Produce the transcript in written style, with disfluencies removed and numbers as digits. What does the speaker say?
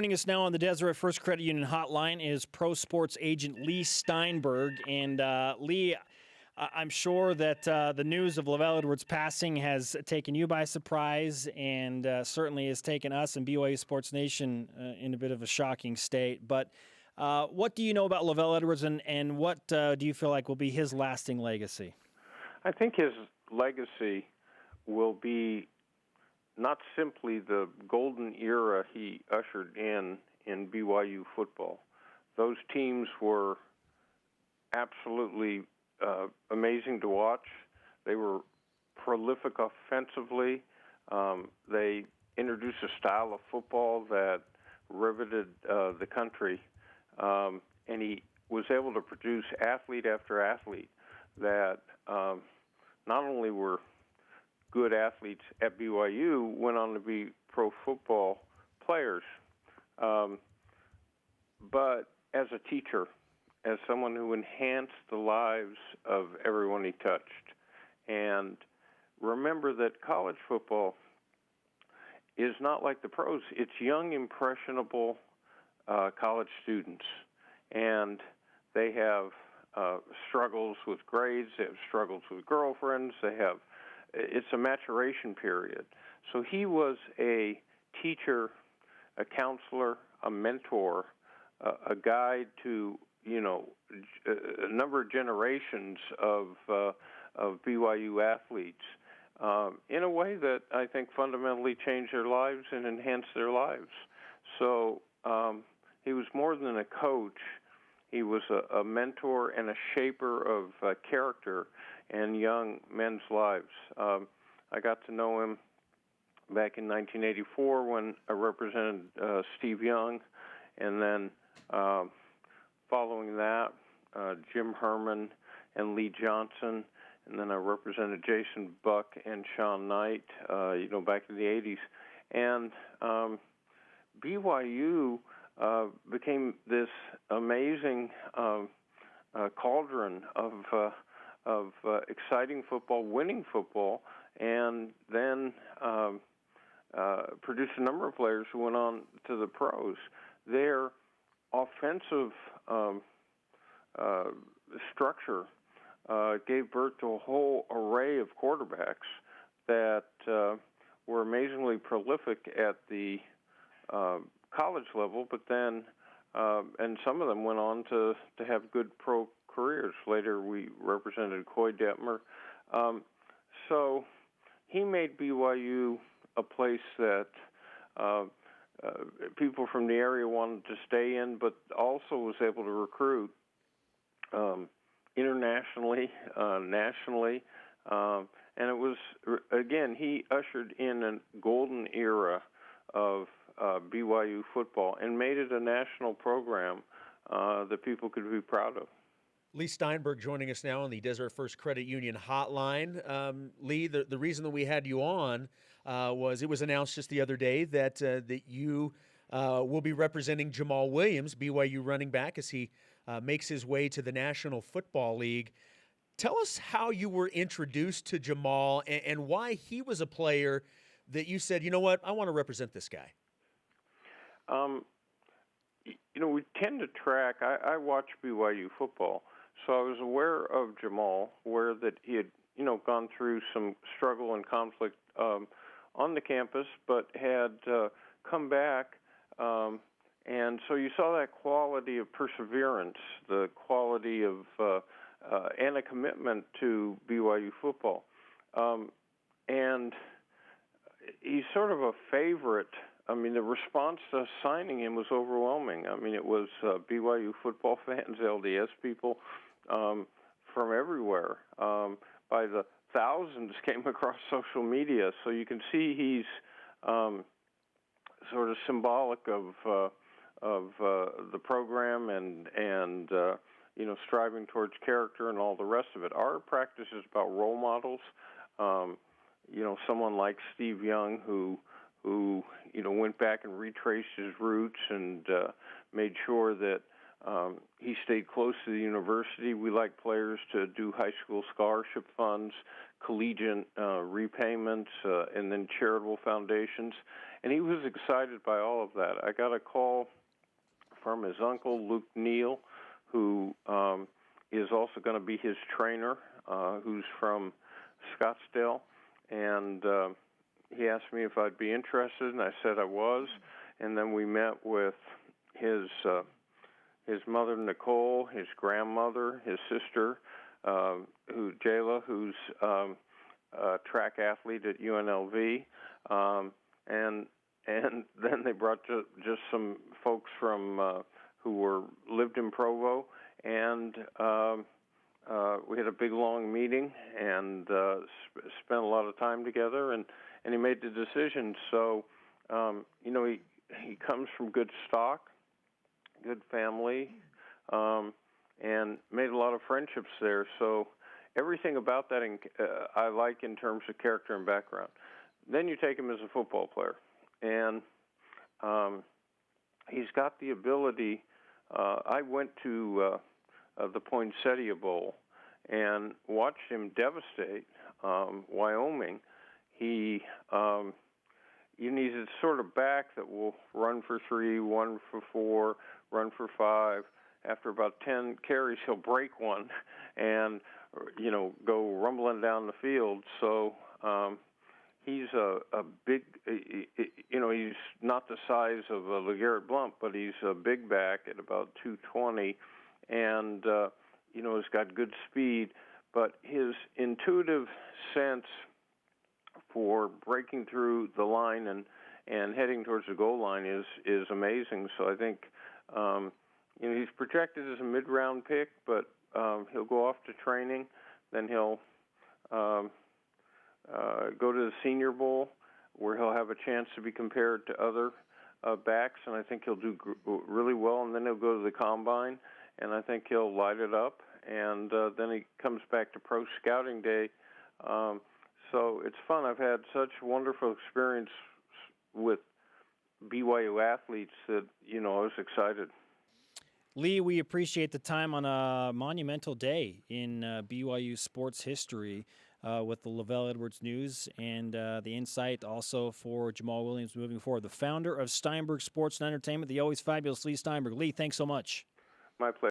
Joining us now on the Deseret First Credit Union hotline is pro sports agent Leigh Steinberg. And Leigh, I'm sure that the news of LaVell Edweards passing has taken you by surprise and certainly has taken us and BYU Sports Nation in a bit of a shocking state. But what do you know about LaVell Edweards, and what do you feel like will be his lasting legacy? I think his legacy will be not simply the golden era he ushered in BYU football. Those teams were absolutely amazing to watch. They were prolific offensively. They introduced a style of football that riveted the country, and he was able to produce athlete after athlete that not only were good athletes at BYU, went on to be pro football players, but as a teacher, as someone who enhanced the lives of everyone he touched. And remember that college football is not like the pros. It's young, impressionable college students, and they have struggles with grades, they have struggles with girlfriends, it's a maturation period. So he was a teacher, a counselor, a mentor, a guide to, a number of generations of BYU athletes in a way that I think fundamentally changed their lives and enhanced their lives. So he was more than a coach. He was a mentor and a shaper of character and young men's lives. I got to know him back in 1984 when I represented Steve Young, and then following that, Jim Herman and Lee Johnson, and then I represented Jason Buck and Sean Knight, back in the 80s. And BYU became this amazing cauldron of exciting football, winning football, and then produced a number of players who went on to the pros. Their offensive structure gave birth to a whole array of quarterbacks that were amazingly prolific at the college level, but then, and some of them went on to have good pro careers. Later, we represented Coy Detmer. So he made BYU a place that people from the area wanted to stay in, but also was able to recruit internationally, nationally. And it was, again, he ushered in a golden era of BYU football and made it a national program that people could be proud of. Leigh Steinberg joining us now on the Deseret First Credit Union hotline. Leigh, the reason that we had you on was it was announced just the other day that you will be representing Jamal Williams, BYU running back, as he makes his way to the National Football League. Tell us how you were introduced to Jamal and why he was a player that you said, you know what, I want to represent this guy. We tend to track, I watch BYU football, so I was aware of Jamal, aware that he had, gone through some struggle and conflict on the campus, but had come back, and so you saw that quality of perseverance, the quality of, and a commitment to BYU football. And he's sort of a favorite. I mean, the response to signing him was overwhelming. I mean, it was BYU football fans, LDS people from everywhere. By the thousands came across social media, so you can see he's sort of symbolic of the program and striving towards character and all the rest of it. Our practice is about role models. Someone like Steve Young who went back and retraced his roots and made sure that he stayed close to the university. We like players to do high school scholarship funds, collegiate repayments, and then charitable foundations. And he was excited by all of that. I got a call from his uncle, Luke Neal, who is also going to be his trainer, who's from Scottsdale. And he asked me if I'd be interested, and I said I was. And then we met with his mother, Nicole, his grandmother, his sister, Jayla, who's a track athlete at UNLV, and then they brought just some folks from who lived in Provo, and we had a big long meeting and spent a lot of time together, and he made the decision. So he comes from good stock, good family, and made a lot of friendships there. So everything about that I like in terms of character and background. Then you take him as a football player, and he's got the ability. I went to the Poinsettia Bowl and watched him devastate Wyoming. He's a sort of back that will run for 3, 1 for 4, run for 5. After about 10 carries, he'll break one and, go rumbling down the field. So he's a big, he's not the size of a LeGarrette Blount, but he's a big back at about 220, and, has got good speed. But his intuitive sense for breaking through the line and heading towards the goal line is amazing. So I think he's projected as a mid-round pick, but he'll go off to training. Then he'll go to the Senior Bowl, where he'll have a chance to be compared to other backs, and I think he'll do really well. And then he'll go to the Combine, and I think he'll light it up. And then he comes back to Pro Scouting Day. So it's fun. I've had such wonderful experience with BYU athletes that, I was excited. Leigh, we appreciate the time on a monumental day in BYU sports history with the LaVell Edweards news and the insight also for Jamal Williams moving forward. The founder of Steinberg Sports and Entertainment, the always fabulous Leigh Steinberg. Leigh, thanks so much. My pleasure.